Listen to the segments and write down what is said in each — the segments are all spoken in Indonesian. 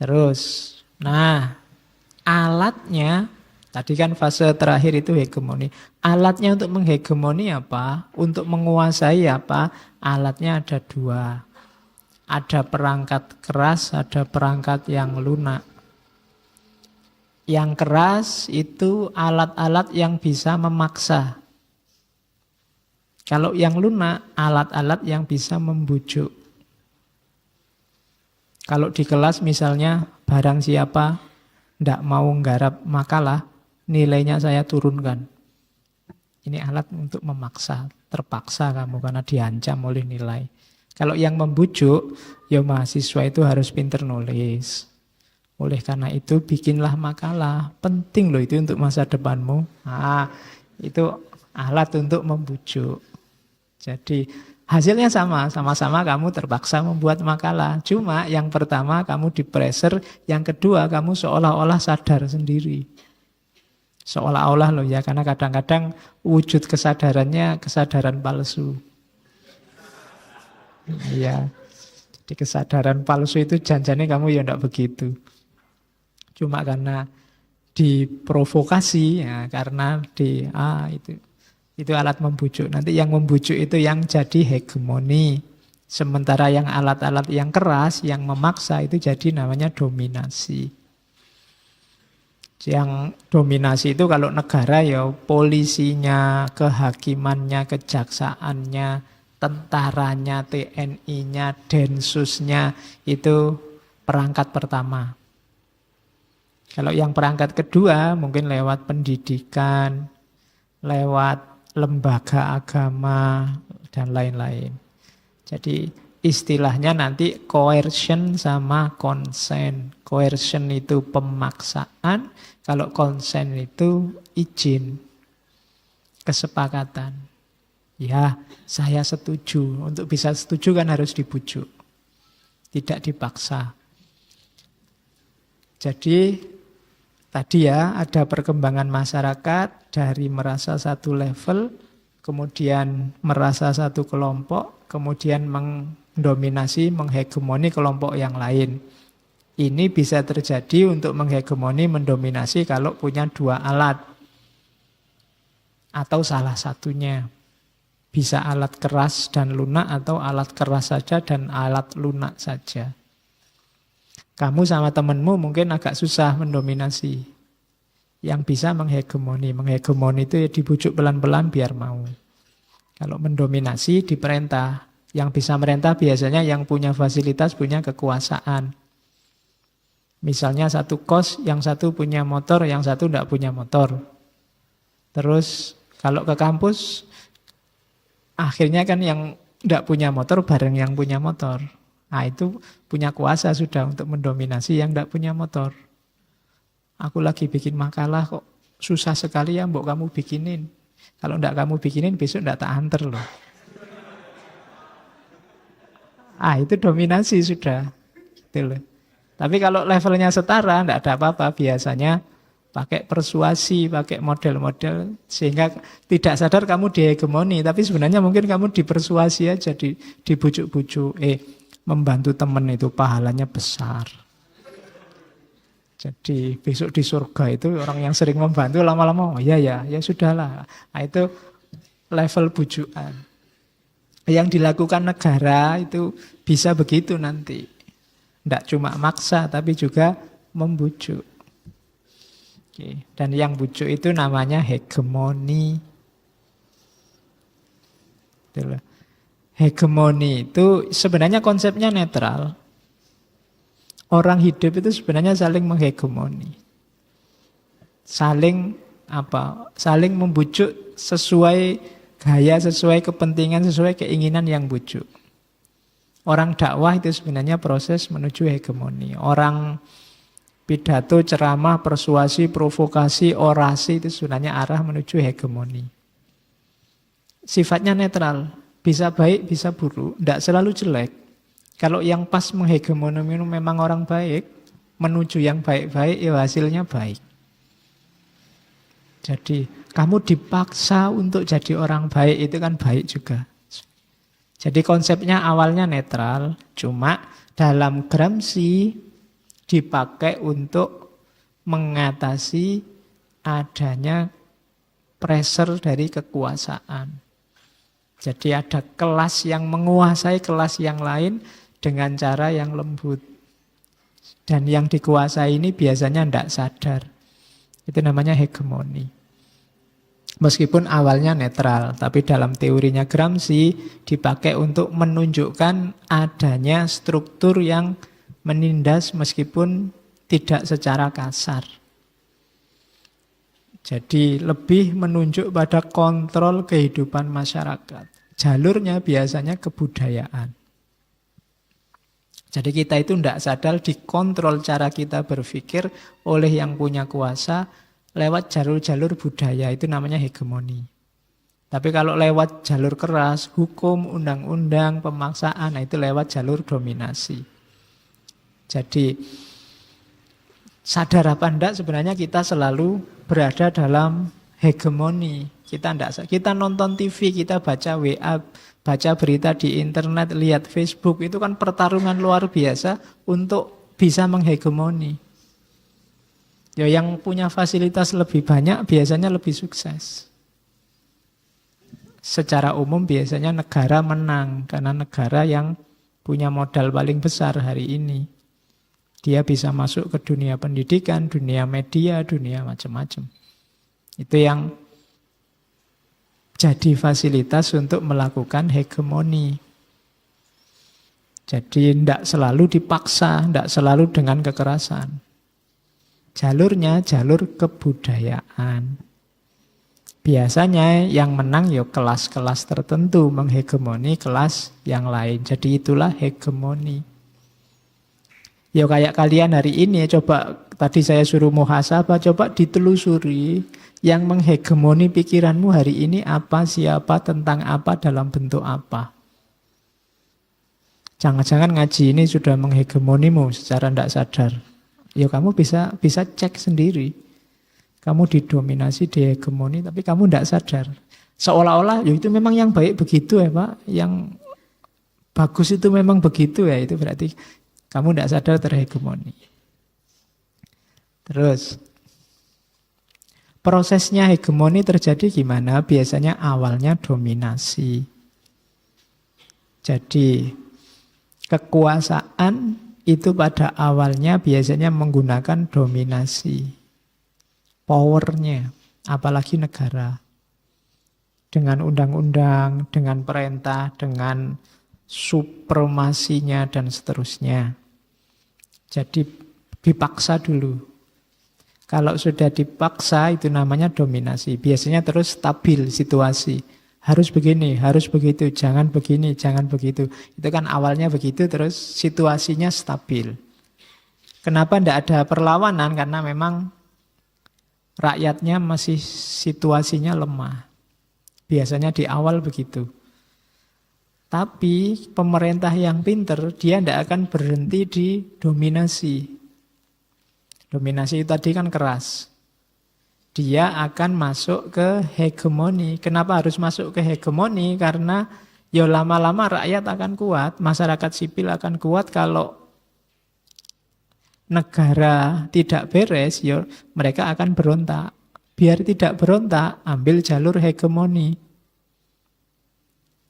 Terus, nah alatnya, tadi kan fase terakhir itu hegemoni. Alatnya untuk menghegemoni apa? Untuk menguasai apa? Alatnya ada dua. Ada perangkat keras, ada perangkat yang lunak. Yang keras itu alat-alat yang bisa memaksa. Kalau yang lunak, alat-alat yang bisa membujuk. Kalau di kelas misalnya barang siapa tidak mau nggarap makalah, nilainya saya turunkan. Ini alat untuk memaksa, terpaksa kamu karena diancam oleh nilai. Kalau yang membujuk, ya mahasiswa itu harus pinter nulis. Oleh karena itu bikinlah makalah, penting loh itu untuk masa depanmu. Nah, itu alat untuk membujuk. Jadi hasilnya sama-sama kamu terpaksa membuat makalah. Cuma yang pertama kamu di-pressure, yang kedua kamu seolah-olah sadar sendiri. Seolah-olah loh ya, karena kadang-kadang wujud kesadarannya kesadaran palsu. Iya, jadi kesadaran palsu itu janjane kamu ya enggak begitu. Cuma karena diprovokasi, ya, karena itu alat membujuk. Nanti yang membujuk itu yang jadi hegemoni. Sementara yang alat-alat yang keras, yang memaksa itu jadi namanya dominasi. Yang dominasi itu kalau negara ya polisinya, kehakimannya, kejaksaannya, tentaranya, TNI-nya, Densusnya, itu perangkat pertama. Kalau yang perangkat kedua mungkin lewat pendidikan, lewat lembaga agama, dan lain-lain. Jadi istilahnya nanti coercion sama consent. Coercion itu pemaksaan, kalau consent itu izin, kesepakatan. Ya, saya setuju. Untuk bisa setuju kan harus dibujuk, tidak dipaksa. Jadi tadi ya ada perkembangan masyarakat dari merasa satu level, kemudian merasa satu kelompok, kemudian mendominasi, menghegemoni kelompok yang lain. Ini bisa terjadi untuk menghegemoni, mendominasi kalau punya dua alat. Atau salah satunya. Bisa alat keras dan lunak atau alat keras saja dan alat lunak saja. Kamu sama temenmu mungkin agak susah mendominasi. Yang bisa menghegemoni. Menghegemoni itu ya dibujuk pelan-pelan biar mau. Kalau mendominasi diperintah. Yang bisa merintah biasanya yang punya fasilitas, punya kekuasaan. Misalnya satu kos, yang satu punya motor, yang satu tidak punya motor. Terus kalau ke kampus, akhirnya kan yang tidak punya motor bareng yang punya motor. Nah itu punya kuasa sudah untuk mendominasi yang tidak punya motor. Aku lagi bikin makalah kok susah sekali ya, mbok kamu bikinin. Kalau tidak kamu bikinin besok tidak tak anter loh. Itu dominasi sudah. Gitu loh. Tapi kalau levelnya setara tidak ada apa-apa. Biasanya pakai persuasi, pakai model-model sehingga tidak sadar kamu dihegemoni. Tapi sebenarnya mungkin kamu dipersuasi aja, dibujuk-bujuk. Membantu teman itu pahalanya besar. Jadi besok di surga itu orang yang sering membantu lama-lama, oh ya sudahlah. Nah, itu level bujukan. Yang dilakukan negara itu bisa begitu nanti. Tidak cuma maksa tapi juga membujuk. Oke. Dan yang bujuk itu namanya hegemoni. Itulah. Hegemoni itu sebenarnya konsepnya netral. Orang hidup itu sebenarnya saling menghegemoni. Saling membujuk sesuai gaya, sesuai kepentingan, sesuai keinginan yang bujuk. Orang dakwah itu sebenarnya proses menuju hegemoni. Orang pidato, ceramah, persuasi, provokasi, orasi itu sebenarnya arah menuju hegemoni. Sifatnya netral, bisa baik, bisa buruk, tidak selalu jelek. Kalau yang pas menghegemoni memang orang baik, menuju yang baik-baik, ya hasilnya baik. Jadi kamu dipaksa untuk jadi orang baik, itu kan baik juga. Jadi konsepnya awalnya netral, cuma dalam Gramsci, dipakai untuk mengatasi adanya pressure dari kekuasaan. Jadi ada kelas yang menguasai kelas yang lain dengan cara yang lembut. Dan yang dikuasai ini biasanya tidak sadar. Itu namanya hegemoni. Meskipun awalnya netral, tapi dalam teorinya Gramsci dipakai untuk menunjukkan adanya struktur yang menindas meskipun tidak secara kasar. Jadi lebih menunjuk pada kontrol kehidupan masyarakat. Jalurnya biasanya kebudayaan. Jadi kita itu tidak sadar dikontrol cara kita berpikir oleh yang punya kuasa lewat jalur-jalur budaya, itu namanya hegemoni. Tapi kalau lewat jalur keras, hukum, undang-undang, pemaksaan, itu lewat jalur dominasi. Jadi sadar apa enggak sebenarnya kita selalu berada dalam hegemoni. Kita nonton TV, kita baca WA, baca berita di internet, lihat Facebook, itu kan pertarungan luar biasa untuk bisa menghegemoni. Ya, yang punya fasilitas lebih banyak biasanya lebih sukses. Secara umum biasanya negara menang karena negara yang punya modal paling besar hari ini. Dia bisa masuk ke dunia pendidikan, dunia media, dunia macam-macam. Itu yang jadi fasilitas untuk melakukan hegemoni. Jadi tidak selalu dipaksa, tidak selalu dengan kekerasan. Jalurnya jalur kebudayaan. Biasanya yang menang ya kelas-kelas tertentu menghegemoni kelas yang lain. Jadi itulah hegemoni. Ya kayak kalian hari ini, coba tadi saya suruh muhasabah, coba ditelusuri yang menghegemoni pikiranmu hari ini apa, siapa, tentang apa, dalam bentuk apa. Jangan-jangan ngaji ini sudah menghegemonimu secara tidak sadar. Ya kamu bisa cek sendiri. Kamu didominasi, dihegemoni, tapi kamu tidak sadar. Seolah-olah ya itu memang yang baik begitu ya Pak, yang bagus itu memang begitu ya, itu berarti kamu tidak sadar terhegemoni. Terus, prosesnya hegemoni terjadi gimana? Biasanya awalnya dominasi. Jadi, kekuasaan itu pada awalnya biasanya menggunakan dominasi. Powernya, apalagi negara. Dengan undang-undang, dengan perintah, dengan supremasinya, dan seterusnya. Jadi dipaksa dulu. Kalau sudah dipaksa itu namanya dominasi. Biasanya terus stabil situasi. Harus begini, harus begitu, jangan begini, jangan begitu. Itu kan awalnya begitu, terus situasinya stabil. Kenapa tidak ada perlawanan? Karena memang rakyatnya masih situasinya lemah. Biasanya di awal begitu. Tapi pemerintah yang pinter, dia tidak akan berhenti di dominasi. Dominasi itu tadi kan keras. Dia akan masuk ke hegemoni. Kenapa harus masuk ke hegemoni? Karena ya lama-lama rakyat akan kuat, masyarakat sipil akan kuat. Kalau negara tidak beres, ya mereka akan berontak. Biar tidak berontak, ambil jalur hegemoni.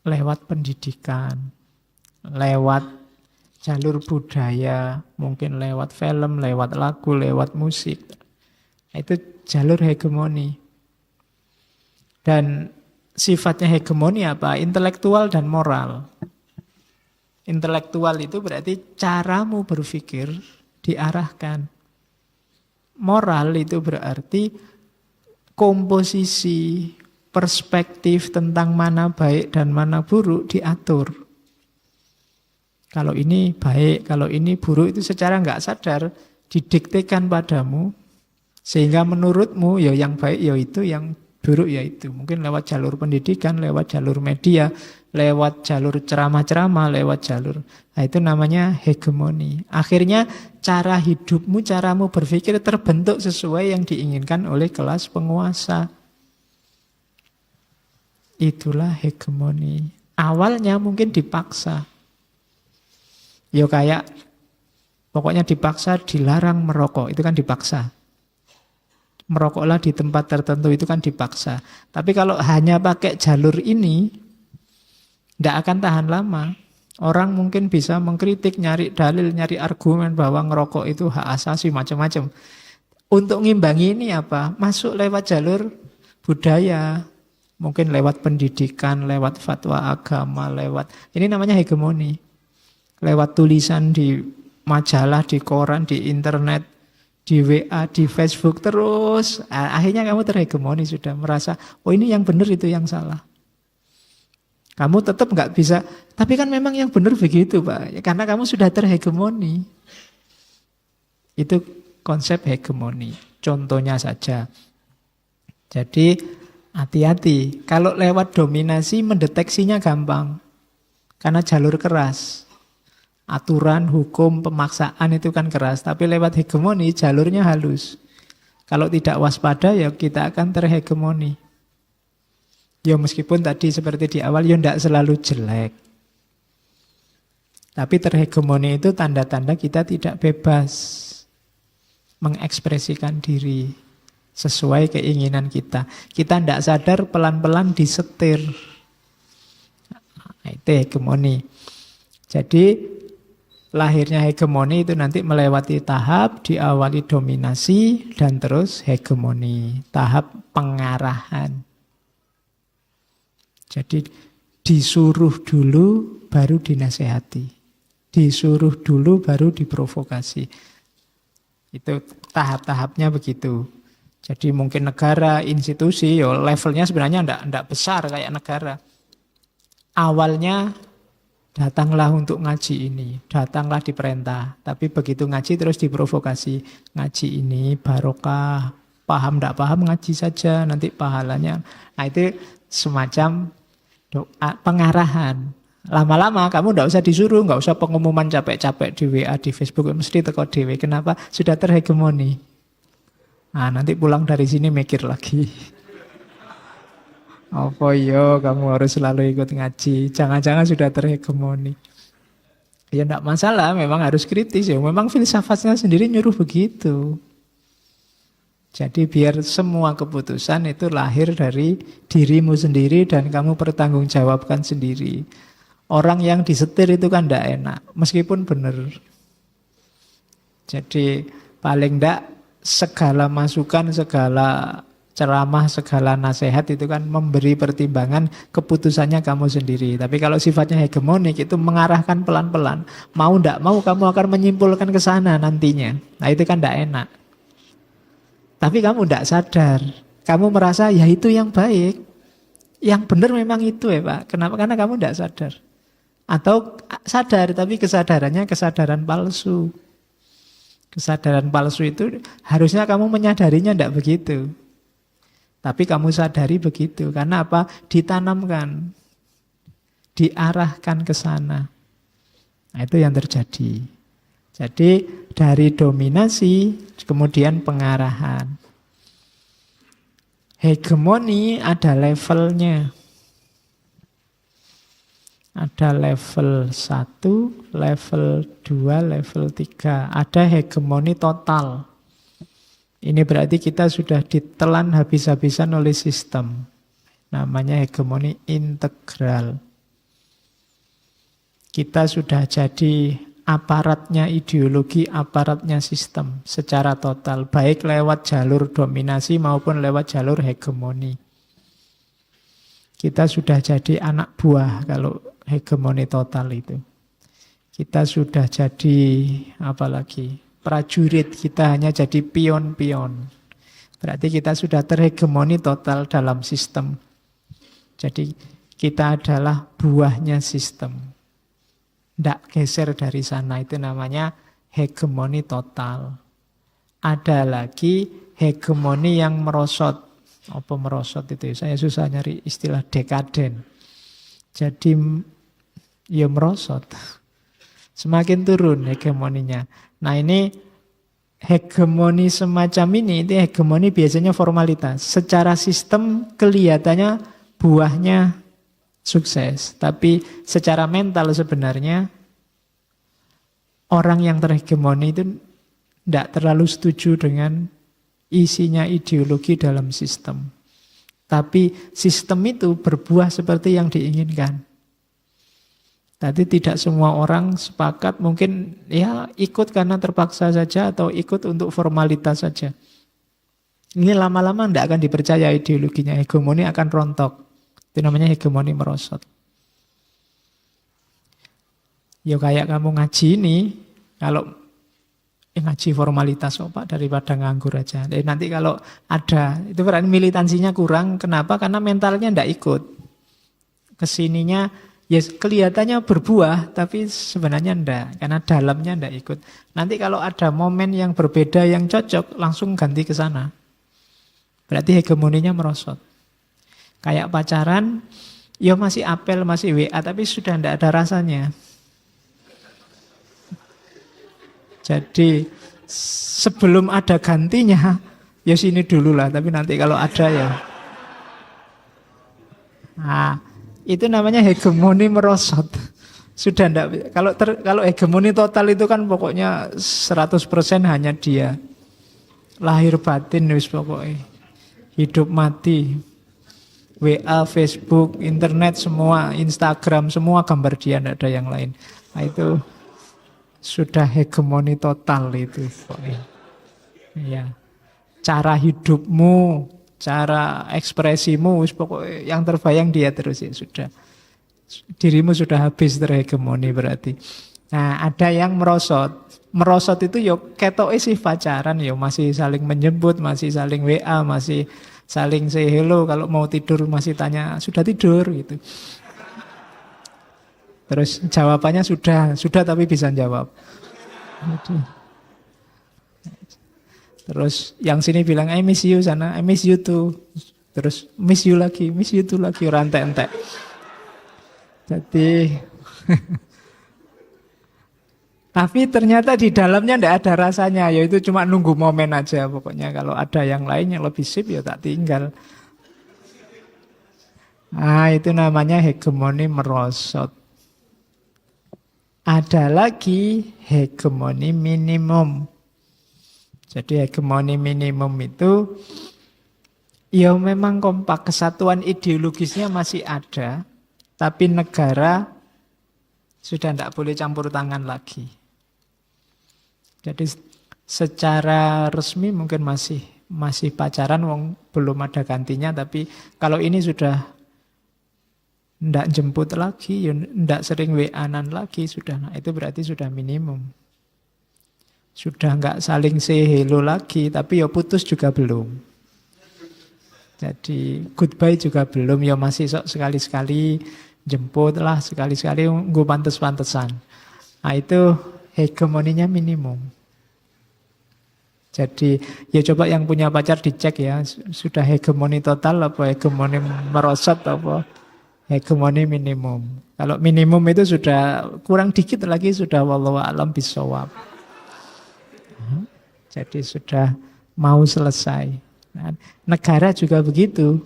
Lewat pendidikan, lewat jalur budaya, mungkin lewat film, lewat lagu, lewat musik. Itu jalur hegemoni. Dan sifatnya hegemoni apa? Intelektual dan moral. Intelektual itu berarti caramu berpikir diarahkan. Moral itu berarti komposisi, perspektif tentang mana baik dan mana buruk diatur. Kalau ini baik, kalau ini buruk, itu secara nggak sadar didiktekan padamu. Sehingga menurutmu ya yang baik ya itu, yang buruk ya itu. Mungkin lewat jalur pendidikan, lewat jalur media, lewat jalur ceramah-ceramah, lewat jalur. Nah, itu namanya hegemoni. Akhirnya cara hidupmu, caramu berpikir terbentuk sesuai yang diinginkan oleh kelas penguasa. Itulah hegemoni. Awalnya mungkin dipaksa. Ya kayak Pokoknya dipaksa dilarang merokok, itu kan dipaksa. Merokoklah di tempat tertentu, itu kan dipaksa. Tapi kalau hanya pakai jalur ini, tidak akan tahan lama. Orang mungkin bisa mengkritik, nyari dalil, nyari argumen bahwa ngerokok itu hak asasi, macam-macam. Untuk ngimbangi ini apa? Masuk lewat jalur budaya. Mungkin lewat pendidikan, lewat fatwa agama, lewat... Ini namanya hegemoni. Lewat tulisan di majalah, di koran, di internet, di WA, di Facebook, terus akhirnya kamu terhegemoni, sudah merasa, oh ini yang benar, itu yang salah. Kamu tetap nggak bisa, tapi kan memang yang benar begitu Pak, ya, karena kamu sudah terhegemoni. Itu konsep hegemoni, contohnya saja. Jadi hati-hati, kalau lewat dominasi mendeteksinya gampang, karena jalur keras. Aturan, hukum, pemaksaan itu kan keras. Tapi lewat hegemoni jalurnya halus. Kalau tidak waspada ya kita akan terhegemoni. Ya meskipun tadi seperti di awal ya tidak selalu jelek. Tapi terhegemoni itu tanda-tanda kita tidak bebas mengekspresikan diri sesuai keinginan kita. Kita tidak sadar pelan-pelan disetir. Nah, itu hegemoni. Jadi lahirnya hegemoni itu nanti melewati tahap, diawali dominasi, dan terus hegemoni. Tahap pengarahan. Jadi disuruh dulu, baru dinasehati. Disuruh dulu, baru diprovokasi. Itu tahap-tahapnya begitu. Jadi mungkin negara, institusi, yo levelnya sebenarnya enggak besar kayak negara. Awalnya datanglah untuk ngaji ini, datanglah diperintah. Tapi begitu ngaji terus diprovokasi. Ngaji ini barokah, paham tidak paham ngaji saja, nanti pahalanya. Nah itu semacam doa, pengarahan. Lama-lama kamu tidak usah disuruh, nggak usah pengumuman capek-capek di WA, di Facebook, mesti teko dhewe. Kenapa? Sudah terhegemoni. Nah nanti pulang dari sini mikir lagi. Apa yo kamu harus selalu ikut ngaji? Jangan-jangan sudah terhegemoni. Ya enggak masalah, memang harus kritis ya. Memang filsafatnya sendiri nyuruh begitu. Jadi biar semua keputusan itu lahir dari dirimu sendiri dan kamu pertanggungjawabkan sendiri. Orang yang disetir itu kan enggak enak, meskipun benar. Jadi paling enggak segala masukan, segala ceramah, segala nasihat itu kan memberi pertimbangan, keputusannya kamu sendiri. Tapi kalau sifatnya hegemonik itu mengarahkan pelan-pelan. Mau ndak mau kamu akan menyimpulkan ke sana nantinya. Nah itu kan ndak enak. Tapi kamu ndak sadar. Kamu merasa ya itu yang baik. Yang benar memang itu ya Pak. Kenapa? Karena kamu ndak sadar. Atau sadar tapi kesadarannya kesadaran palsu. Kesadaran palsu itu harusnya kamu menyadarinya ndak begitu. Tapi kamu sadari begitu. Karena apa? Ditanamkan. Diarahkan ke sana. Nah, itu yang terjadi. Jadi dari dominasi, kemudian pengarahan. Hegemoni ada levelnya. Ada level 1, level 2, level 3. Ada hegemoni total. Ini berarti kita sudah ditelan habis-habisan oleh sistem. Namanya hegemoni integral. Kita sudah jadi aparatnya ideologi, aparatnya sistem secara total. Baik lewat jalur dominasi maupun lewat jalur hegemoni. Kita sudah jadi anak buah kalau hegemoni total itu. Kita sudah jadi apalagi? Prajurit, kita hanya jadi pion-pion. Berarti kita sudah terhegemoni total dalam sistem. Jadi kita adalah buahnya sistem. Tidak geser dari sana, itu namanya hegemoni total. Ada lagi hegemoni yang merosot. Apa merosot itu? Saya susah nyari istilah dekaden. Jadi ya merosot. Semakin turun hegemoninya. Nah ini hegemoni semacam ini hegemoni biasanya formalitas. Secara sistem kelihatannya buahnya sukses. Tapi secara mental sebenarnya orang yang terhegemoni itu tidak terlalu setuju dengan isinya ideologi dalam sistem. Tapi sistem itu berbuah seperti yang diinginkan. Tadi tidak semua orang sepakat, mungkin ya ikut karena terpaksa saja atau ikut untuk formalitas saja. Ini lama-lama tidak akan dipercaya ideologinya, hegemoni akan rontok. Itu namanya hegemoni merosot. Ya kayak kamu ngaji ini, kalau ngaji formalitas kok Pak daripada nganggur aja. Nanti kalau ada, itu berarti militansinya kurang. Kenapa? Karena mentalnya tidak ikut. Kesininya ya kelihatannya berbuah, tapi sebenarnya enggak. Karena dalamnya enggak ikut. Nanti kalau ada momen yang berbeda, yang cocok, langsung ganti ke sana. Berarti hegemoninya merosot. Kayak pacaran, ya masih apel, masih WA, tapi sudah enggak ada rasanya. Jadi sebelum ada gantinya, ya sini dulu lah. Tapi nanti kalau ada ya. Nah, itu namanya hegemoni merosot. Sudah enggak, kalau hegemoni total itu kan pokoknya 100% hanya dia. Lahir batin wis pokoknya. Hidup mati. WA, Facebook, internet semua, Instagram semua gambar dia, enggak ada yang lain. Nah, itu sudah hegemoni total itu pokoknya. Ya. Cara hidupmu, cara ekspresimu, pokoknya yang terbayang dia terus ya sudah. Dirimu sudah habis terhegemoni berarti. Nah, ada yang merosot. Merosot itu ya ketoke sih pacaran ya masih saling menyebut, masih saling WA, masih saling say hello, kalau mau tidur masih tanya sudah tidur gitu. Terus jawabannya sudah tapi bisa jawab. Terus yang sini bilang I miss you, sana I miss you too. Terus miss you too lagi, rantai-entek. Jadi tapi ternyata di dalamnya tidak ada rasanya, yaitu cuma nunggu momen aja pokoknya. Kalau ada yang lain yang lebih sip ya tak tinggal. Nah, itu namanya hegemoni merosot. Ada lagi hegemoni minimum. Jadi hegemoni minimum itu ya memang kompak, kesatuan ideologisnya masih ada, tapi negara sudah tidak boleh campur tangan lagi. Jadi secara resmi mungkin masih pacaran, wong belum ada gantinya, tapi kalau ini sudah ndak jemput lagi, ndak sering WA-an lagi, sudah. Nah, itu berarti sudah minimum. Sudah nggak saling say hello lagi, tapi ya putus juga belum. Jadi goodbye juga belum, ya masih sok sekali-sekali jemput lah, sekali-sekali gue pantes-pantesan. Nah, itu hegemoninya minimum. Jadi ya coba yang punya pacar dicek ya, sudah hegemoni total apa hegemoni merosot apa hegemoni minimum. Kalau minimum itu sudah kurang dikit lagi sudah wallahu a'lam bishawab. Jadi sudah mau selesai. Nah, negara juga begitu.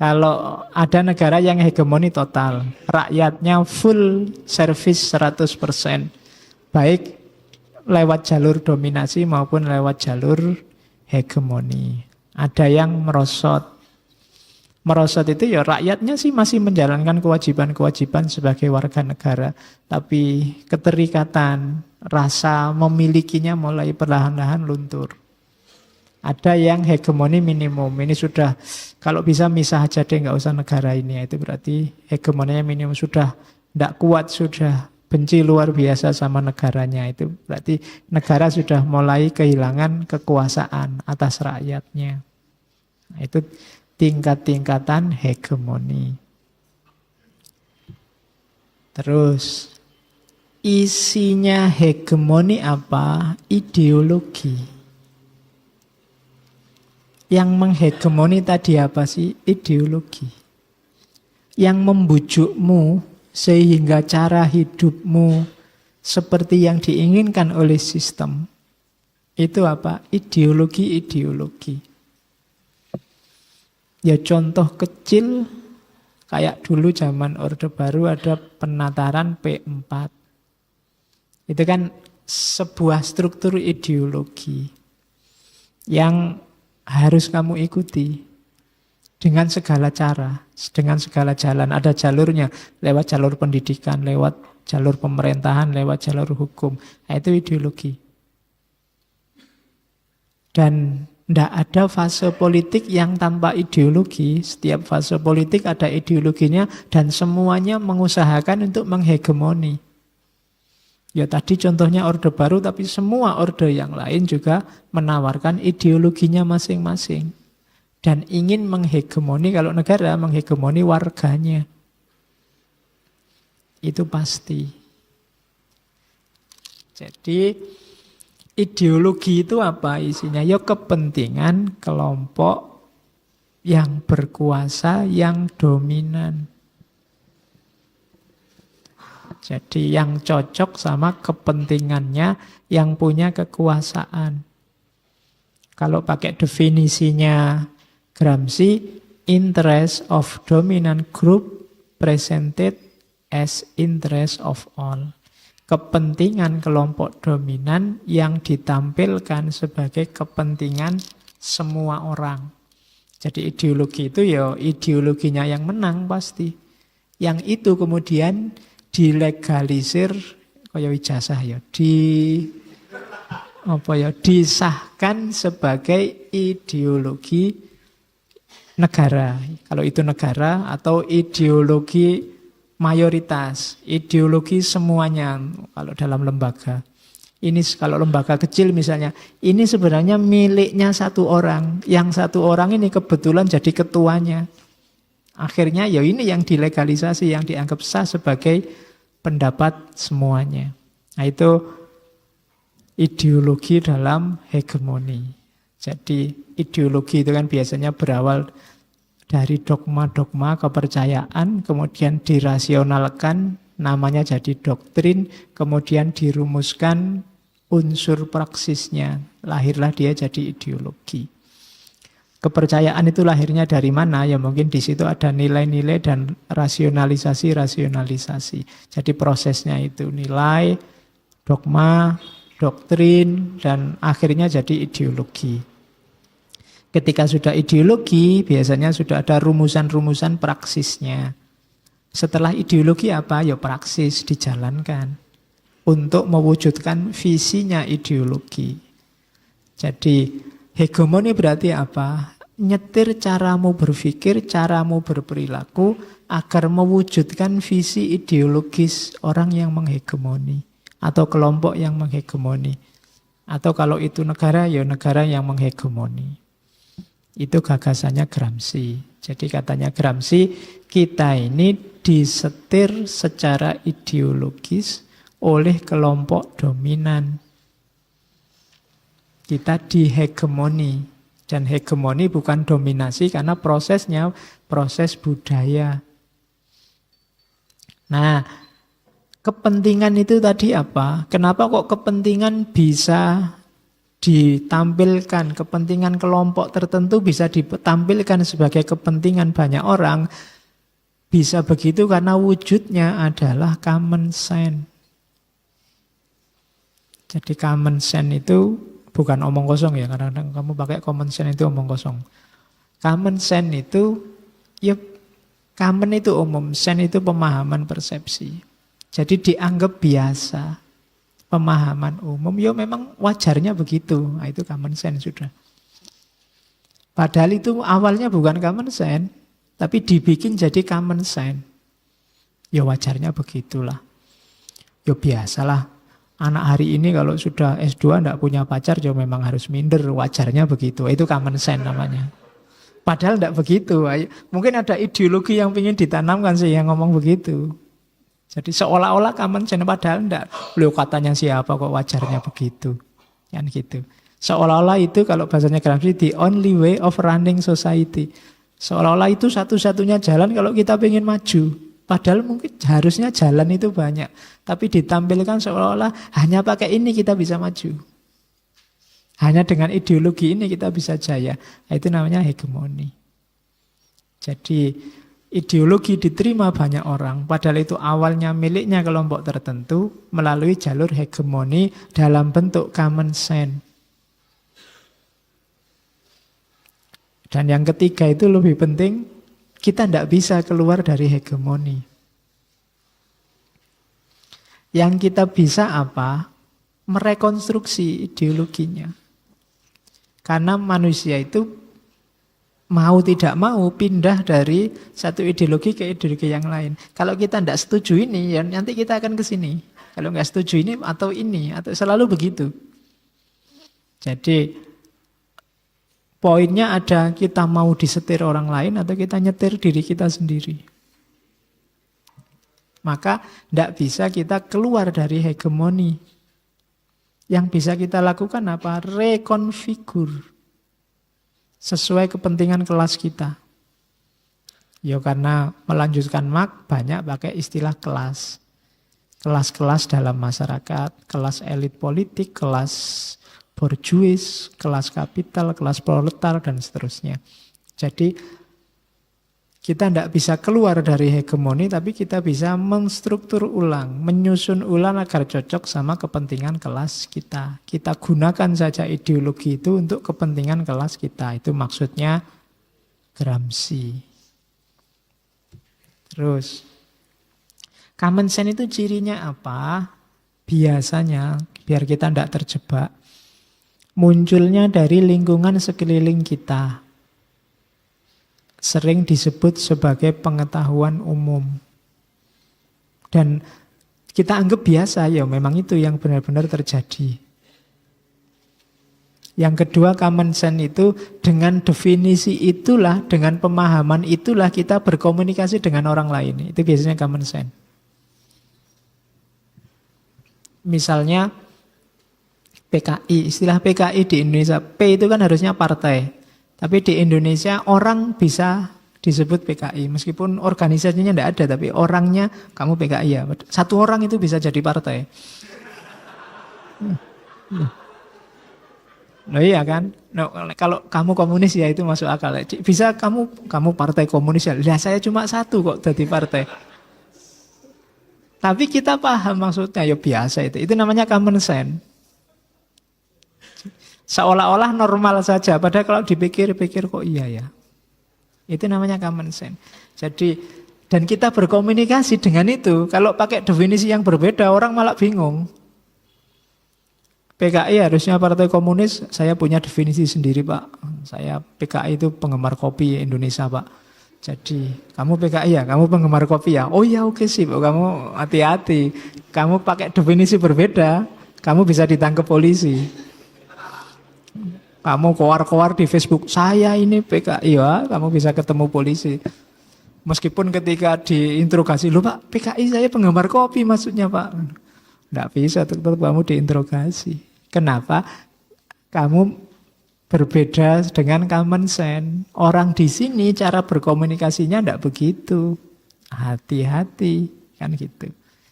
Kalau ada negara yang hegemoni total, rakyatnya full service 100%. Baik lewat jalur dominasi maupun lewat jalur hegemoni. Ada yang merosot. Merosot itu ya rakyatnya sih masih menjalankan kewajiban-kewajiban sebagai warga negara. Tapi keterikatan, rasa memilikinya mulai perlahan-lahan luntur. Ada yang hegemoni minimum. Ini sudah, kalau bisa misah aja deh, nggak usah negara ini. Itu berarti hegemoninya minimum. Sudah tidak kuat, sudah benci luar biasa sama negaranya. Itu berarti negara sudah mulai kehilangan kekuasaan atas rakyatnya. Nah, itu tingkat-tingkatan hegemoni. Terus, isinya hegemoni apa? Ideologi. Yang menghegemoni tadi apa sih? Ideologi. Yang membujukmu sehingga cara hidupmu seperti yang diinginkan oleh sistem. Itu apa? Ideologi-ideologi. Ya contoh kecil, kayak dulu zaman Orde Baru ada penataran P4. Itu kan sebuah struktur ideologi yang harus kamu ikuti dengan segala cara, dengan segala jalan. Ada jalurnya, lewat jalur pendidikan, lewat jalur pemerintahan, lewat jalur hukum. Nah, itu ideologi. Dan tidak ada fase politik yang tanpa ideologi. Setiap fase politik ada ideologinya dan semuanya mengusahakan untuk menghegemoni. Ya tadi contohnya Orde Baru, tapi semua orde yang lain juga menawarkan ideologinya masing-masing. Dan ingin menghegemoni, kalau negara menghegemoni warganya. Itu pasti. Jadi ideologi itu apa isinya? Ya kepentingan kelompok yang berkuasa, yang dominan. Jadi yang cocok sama kepentingannya yang punya kekuasaan. Kalau pakai definisinya Gramsci, interest of dominant group presented as interest of all. Kepentingan kelompok dominan yang ditampilkan sebagai kepentingan semua orang. Jadi ideologi itu ya ideologinya yang menang pasti. Yang itu kemudian dilegalisir, kaya ijazah ya, disahkan sebagai ideologi negara. Kalau itu negara atau ideologi mayoritas, ideologi semuanya kalau dalam lembaga. Ini kalau lembaga kecil misalnya, ini sebenarnya miliknya satu orang. Yang satu orang ini kebetulan jadi ketuanya. Akhirnya ya ini yang dilegalisasi, yang dianggap sah sebagai pendapat semuanya. Nah itu ideologi dalam hegemoni. Jadi ideologi itu kan biasanya berawal dari dogma-dogma kepercayaan, kemudian dirasionalkan, namanya jadi doktrin, kemudian dirumuskan unsur praksisnya. Lahirlah dia jadi ideologi. Kepercayaan itu lahirnya dari mana? Ya mungkin di situ ada nilai-nilai dan rasionalisasi. Jadi prosesnya itu nilai, dogma, doktrin, dan akhirnya jadi ideologi. Ketika sudah ideologi, biasanya sudah ada rumusan-rumusan praksisnya. Setelah ideologi apa? Ya praksis dijalankan untuk mewujudkan visinya ideologi. Jadi hegemoni berarti apa? Nyetir caramu berpikir, caramu berperilaku agar mewujudkan visi ideologis orang yang menghegemoni atau kelompok yang menghegemoni. Atau kalau itu negara, ya negara yang menghegemoni. Itu gagasannya Gramsci. Jadi katanya Gramsci, kita ini disetir secara ideologis oleh kelompok dominan. Kita dihegemoni. Dan hegemoni bukan dominasi karena prosesnya proses budaya. Nah, kepentingan itu tadi apa? Kenapa kok kepentingan bisa ditampilkan, kepentingan kelompok tertentu bisa ditampilkan sebagai kepentingan banyak orang? Bisa begitu karena wujudnya adalah common sense. Jadi common sense itu bukan omong kosong ya, kadang-kadang kamu pakai common sense itu omong kosong. Common sense itu, ya common itu umum, sense itu pemahaman persepsi. Jadi dianggap biasa. Pemahaman umum, ya memang wajarnya begitu. Nah, itu common sense sudah. Padahal itu awalnya bukan common sense, tapi dibikin jadi common sense. Ya wajarnya begitulah. Ya biasalah. Anak hari ini kalau sudah S2 tidak punya pacar, ya memang harus minder. Wajarnya begitu. Itu common sense namanya. Padahal tidak begitu. Mungkin ada ideologi yang ingin ditanamkan sih yang ngomong begitu. Jadi seolah-olah common sense, padahal enggak. Beliau katanya siapa kok wajarnya begitu. Kan gitu. Seolah-olah itu kalau bahasanya Gramsci, the only way of running society. Seolah-olah itu satu-satunya jalan kalau kita ingin maju. Padahal mungkin harusnya jalan itu banyak. Tapi ditampilkan seolah-olah hanya pakai ini kita bisa maju. Hanya dengan ideologi ini kita bisa jaya. Itu namanya hegemoni. Jadi Ideologi diterima banyak orang, padahal itu awalnya miliknya kelompok tertentu melalui jalur hegemoni dalam bentuk common sense. Dan yang ketiga itu lebih penting, kita tidak bisa keluar dari hegemoni. Yang kita bisa apa? Merekonstruksi ideologinya. Karena manusia itu mau tidak mau pindah dari satu ideologi ke ideologi yang lain. Kalau kita tidak setuju ini, ya nanti kita akan ke sini. Kalau nggak setuju ini, atau selalu begitu. Jadi poinnya ada, kita mau disetir orang lain atau kita nyetir diri kita sendiri. Maka tidak bisa kita keluar dari hegemoni. Yang bisa kita lakukan apa? Rekonfigur. Sesuai kepentingan kelas kita. Ya karena melanjutkan Marx banyak pakai istilah kelas. Kelas-kelas dalam masyarakat, kelas elit politik, kelas borjuis, kelas kapital, kelas proletar, dan seterusnya. Jadi kita tidak bisa keluar dari hegemoni, tapi kita bisa menstruktur ulang, menyusun ulang agar cocok sama kepentingan kelas kita. Kita gunakan saja ideologi itu untuk kepentingan kelas kita. Itu maksudnya Gramsci. Terus, common sense itu cirinya apa? Biasanya, biar kita tidak terjebak, munculnya dari lingkungan sekeliling kita. Sering disebut sebagai pengetahuan umum. Dan kita anggap biasa, ya memang itu yang benar-benar terjadi. Yang kedua, common sense itu dengan definisi itulah, dengan pemahaman itulah kita berkomunikasi dengan orang lain. Itu biasanya common sense. Misalnya PKI, istilah PKI di Indonesia, P itu kan harusnya partai. Tapi di Indonesia orang bisa disebut PKI. Meskipun organisasinya tidak ada, tapi orangnya kamu PKI ya. Satu orang itu bisa jadi partai. Loh iya kan? No, kalau kamu komunis ya itu masuk akal. Bisa kamu partai komunis ya. Lah saya cuma satu kok jadi partai. Tapi kita paham maksudnya, ya biasa itu. Itu namanya common sense. Seolah-olah normal saja, padahal kalau dipikir-pikir kok iya ya. Itu namanya common sense. Jadi, dan kita berkomunikasi dengan itu. Kalau pakai definisi yang berbeda, orang malah bingung. PKI harusnya partai komunis, saya punya definisi sendiri Pak. Saya PKI itu penggemar kopi Indonesia Pak. Jadi, kamu PKI ya, kamu penggemar kopi ya. Oh ya oke sih, kamu hati-hati. Kamu pakai definisi berbeda, kamu bisa ditangkap polisi. Kamu koar-koar di Facebook, saya ini PKI ya, kamu bisa ketemu polisi. Meskipun ketika diinterogasi, loh Pak, PKI saya penggemar kopi maksudnya Pak. Tidak bisa, tetap kamu diinterogasi. Kenapa? Kamu berbeda dengan common sense. Orang di sini cara berkomunikasinya tidak begitu. Hati-hati, kan gitu.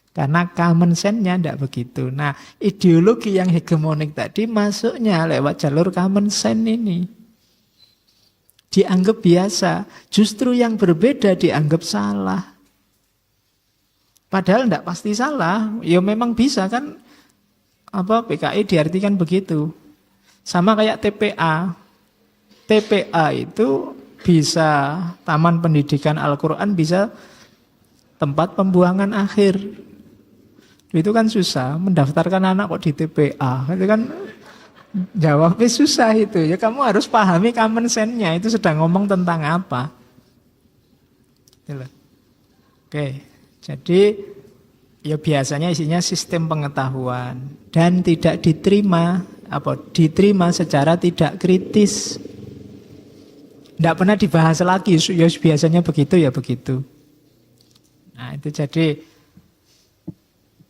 Karena common sense-nya tidak begitu. Nah, ideologi yang hegemonik tadi masuknya lewat jalur common sense ini. Dianggap biasa. Justru yang berbeda dianggap salah. Padahal tidak pasti salah. Ya memang bisa kan. PKI diartikan begitu. Sama kayak TPA. TPA itu bisa Taman Pendidikan Al-Quran, bisa tempat pembuangan akhir. Itu kan susah, mendaftarkan anak kok di TPA. Itu kan jawabnya susah itu. Ya kamu harus pahami common sense-nya, itu sedang ngomong tentang apa. Oke, jadi ya biasanya isinya sistem pengetahuan dan tidak diterima secara tidak kritis. Tidak pernah dibahas lagi, ya biasanya begitu ya begitu. Nah, itu jadi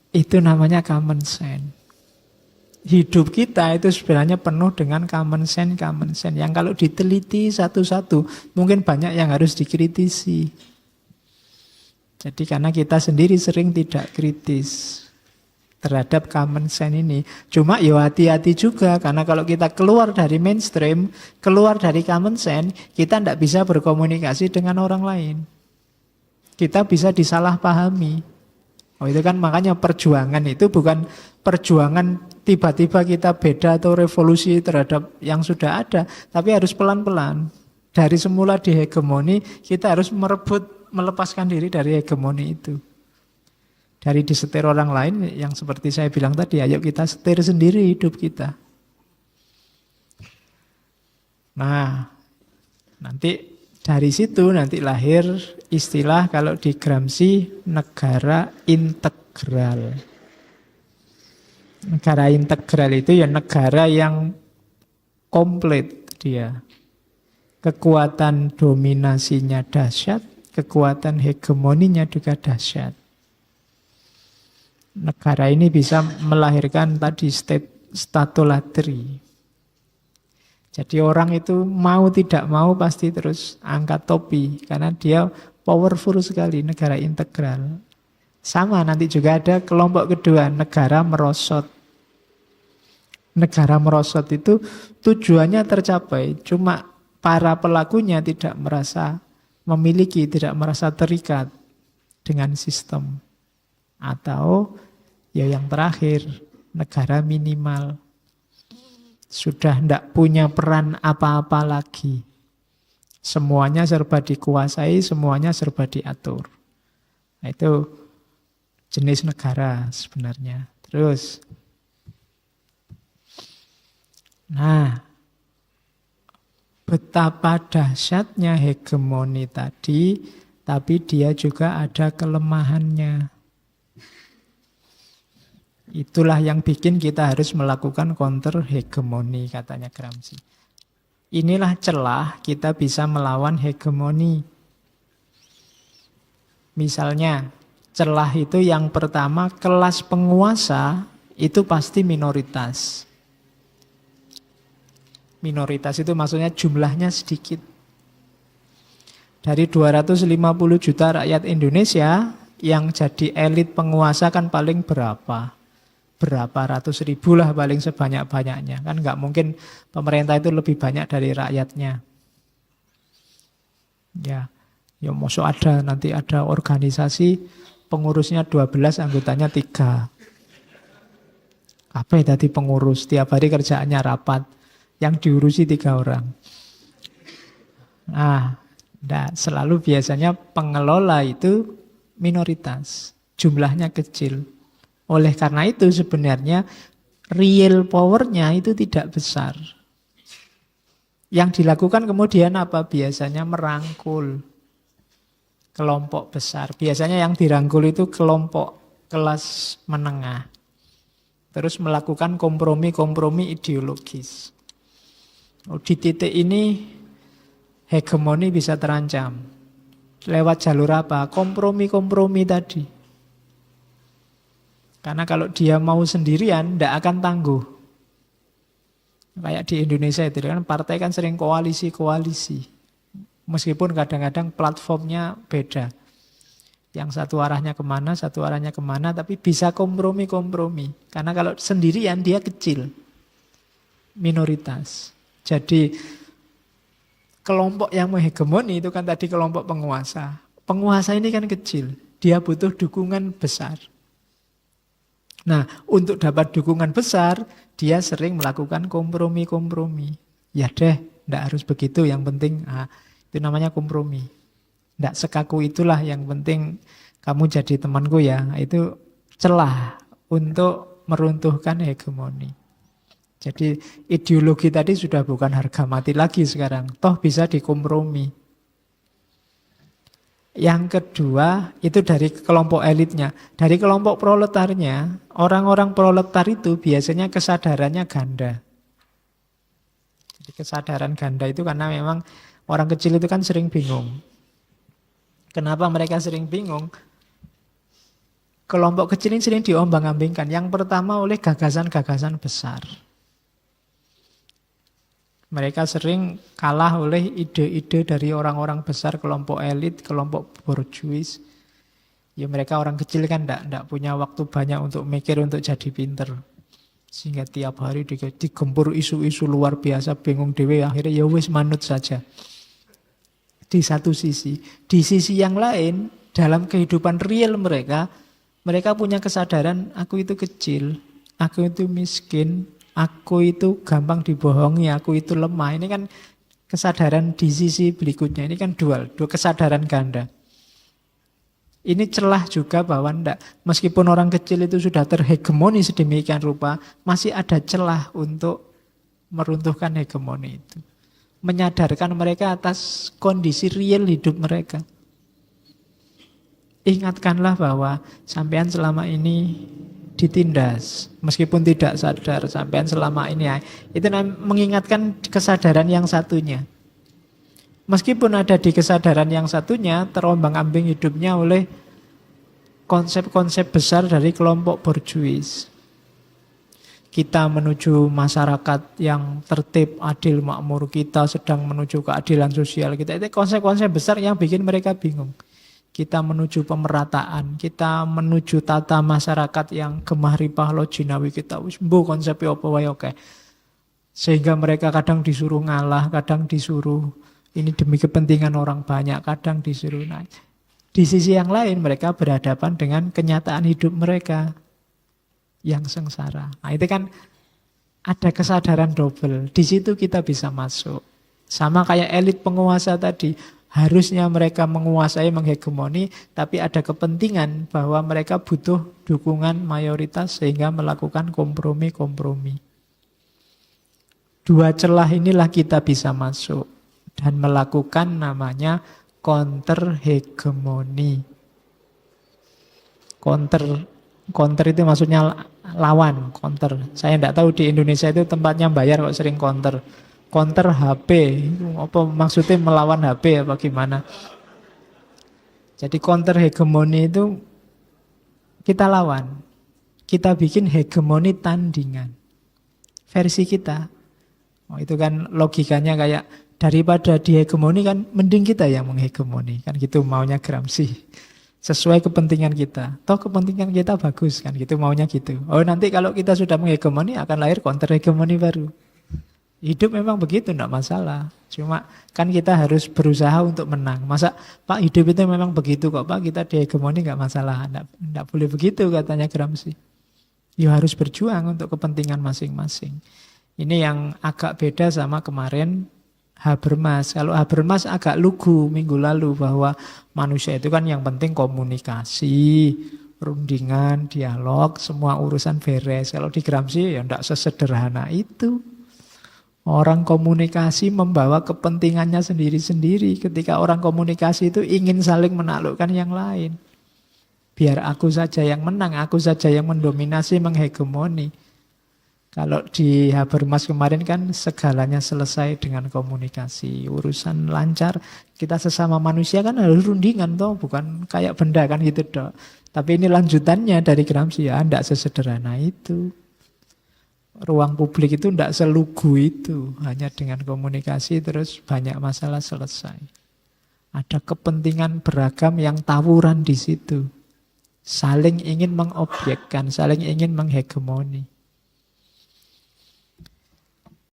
itu namanya common sense. Hidup kita itu sebenarnya penuh dengan common sense. Yang kalau diteliti satu-satu, mungkin banyak yang harus dikritisi. Jadi karena kita sendiri sering tidak kritis terhadap common sense ini. Cuma ya hati-hati juga, karena kalau kita keluar dari mainstream, keluar dari common sense, kita tidak bisa berkomunikasi dengan orang lain. kita bisa disalahpahami. Oh itu kan makanya perjuangan itu bukan perjuangan tiba-tiba kita beda atau revolusi terhadap yang sudah ada, tapi harus pelan-pelan. Dari semula dihegemoni, kita harus melepaskan diri dari hegemoni itu. Dari disetir orang lain yang seperti saya bilang tadi, ayo kita setir sendiri hidup kita. Nah, nanti dari situ nanti lahir istilah kalau di Gramsci negara integral. Negara integral itu ya negara yang komplit dia. Kekuatan dominasinya dahsyat, kekuatan hegemoninya juga dahsyat. Negara ini bisa melahirkan tadi statolatri. Jadi orang itu mau tidak mau pasti terus angkat topi karena dia powerful sekali, negara integral. Sama nanti juga ada kelompok kedua, negara merosot. Negara merosot itu tujuannya tercapai, cuma para pelakunya tidak merasa memiliki, tidak merasa terikat dengan sistem. Atau ya yang terakhir, negara minimal. Sudah tidak punya peran apa-apa lagi. Semuanya serba dikuasai, semuanya serba diatur. Nah, itu jenis negara sebenarnya. Terus, nah, betapa dahsyatnya hegemoni tadi, tapi dia juga ada kelemahannya. Itulah yang bikin kita harus melakukan counter hegemoni, katanya Gramsci. Inilah celah kita bisa melawan hegemoni. Misalnya, celah itu yang pertama, kelas penguasa itu pasti minoritas. Minoritas itu maksudnya jumlahnya sedikit. Dari 250 juta rakyat Indonesia, yang jadi elit penguasa kan paling berapa? Berapa ratus ribu lah paling sebanyak-banyaknya. Kan nggak mungkin pemerintah itu lebih banyak dari rakyatnya. Ya maksud nanti ada organisasi pengurusnya 12, anggotanya 3. Apa ya tadi pengurus? Tiap hari kerjaannya rapat. Yang diurusi 3 orang. Nah, selalu biasanya pengelola itu minoritas. Jumlahnya kecil. Oleh karena itu sebenarnya real power-nya itu tidak besar. Yang dilakukan kemudian apa? Biasanya merangkul kelompok besar. Biasanya yang dirangkul itu kelompok kelas menengah. Terus melakukan kompromi-kompromi ideologis. Di titik ini hegemoni bisa terancam. Lewat jalur apa? Kompromi-kompromi tadi. Karena kalau dia mau sendirian, tidak akan tangguh. Kayak di Indonesia itu kan partai kan sering koalisi-koalisi. Meskipun kadang-kadang platformnya beda. Yang satu arahnya kemana, tapi bisa kompromi-kompromi. Karena kalau sendirian dia kecil. Minoritas. Jadi kelompok yang menghegemoni itu kan tadi kelompok penguasa. Penguasa ini kan kecil. Dia butuh dukungan besar. Nah, untuk dapat dukungan besar, dia sering melakukan kompromi-kompromi. Ya deh, tidak harus begitu, yang penting itu namanya kompromi. Tidak sekaku itulah, yang penting kamu jadi temanku ya. Itu celah untuk meruntuhkan hegemoni. Jadi ideologi tadi sudah bukan harga mati lagi sekarang. Toh bisa dikompromi. Yang kedua, itu dari kelompok elitnya. Dari kelompok proletarnya, orang-orang proletar itu biasanya kesadarannya ganda. Jadi kesadaran ganda itu karena memang orang kecil itu kan sering bingung. Kenapa mereka sering bingung? Kelompok kecil ini sering diombang-ambingkan. Yang pertama oleh gagasan-gagasan besar. Mereka sering kalah oleh ide-ide dari orang-orang besar, kelompok elit, kelompok borjuis. Ya mereka orang kecil kan enggak punya waktu banyak untuk mikir, untuk jadi pinter. Sehingga tiap hari digempur isu-isu luar biasa, bingung dewe, akhirnya ya wis manut saja. Di satu sisi. Di sisi yang lain, dalam kehidupan real mereka, mereka punya kesadaran aku itu kecil, aku itu miskin, aku itu gampang dibohongi, aku itu lemah. Ini kan kesadaran di sisi berikutnya. Ini kan dual, dua kesadaran ganda. Ini celah juga bahwa meskipun orang kecil itu sudah terhegemoni sedemikian rupa, masih ada celah untuk meruntuhkan hegemoni itu. Menyadarkan mereka atas kondisi real hidup mereka. Ingatkanlah bahwa sampean selama ini ditindas, meskipun tidak sadar, sampean selama ini itu mengingatkan kesadaran yang satunya. Meskipun ada di kesadaran yang satunya, terombang-ambing hidupnya oleh konsep-konsep besar dari kelompok borjuis. Kita menuju masyarakat yang tertib, adil, makmur. Kita sedang menuju keadilan sosial. Itu konsep-konsep besar yang bikin mereka bingung. Kita menuju pemerataan, kita menuju tata masyarakat yang gemah ripah lo jinawi kita. Konsepnya apa wae oke. Sehingga mereka kadang disuruh ngalah, kadang disuruh ini demi kepentingan orang banyak, kadang disuruh naik. Di sisi yang lain mereka berhadapan dengan kenyataan hidup mereka yang sengsara. Nah itu kan ada kesadaran double. Di situ kita bisa masuk. Sama kayak elit penguasa tadi. Harusnya mereka menguasai, menghegemoni, tapi ada kepentingan bahwa mereka butuh dukungan mayoritas sehingga melakukan kompromi-kompromi. Dua celah inilah kita bisa masuk dan melakukan namanya counter hegemoni. Counter itu maksudnya lawan, counter. Saya tidak tahu di Indonesia itu tempatnya bayar kok sering counter. Counter HP, apa maksudnya melawan HP apa gimana? Jadi counter hegemoni itu kita lawan. Kita bikin hegemoni tandingan. Versi kita. Oh, itu kan logikanya kayak daripada dihegemoni kan mending kita yang menghegemoni. Kan gitu maunya Gramsci. Sesuai kepentingan kita. Toh kepentingan kita bagus kan gitu maunya gitu. Oh nanti kalau kita sudah menghegemoni akan lahir counter hegemoni baru. Hidup memang begitu, tidak masalah. Cuma kan kita harus berusaha untuk menang. Masa Pak hidup itu memang begitu kok Pak, kita dihegemoni nggak masalah. Tidak boleh begitu katanya Gramsci. Ya harus berjuang untuk kepentingan masing-masing. Ini yang agak beda sama kemarin Habermas. Kalau Habermas agak lugu minggu lalu bahwa manusia itu kan yang penting komunikasi, rundingan, dialog, semua urusan beres. Kalau di Gramsci ya tidak sesederhana itu. Orang komunikasi membawa kepentingannya sendiri-sendiri. Ketika orang komunikasi itu ingin saling menaklukkan yang lain. Biar aku saja yang menang, aku saja yang mendominasi, menghegemoni. Kalau di Habermas kemarin kan segalanya selesai dengan komunikasi. Urusan lancar, kita sesama manusia kan harus rundingan toh, bukan kayak benda kan gitu dok. Tapi ini lanjutannya dari Gramsci ya, tidak sesederhana itu. Ruang publik itu tidak selugu itu. Hanya dengan komunikasi terus banyak masalah selesai. Ada kepentingan beragam yang tawuran di situ. Saling ingin mengobjekkan, saling ingin menghegemoni.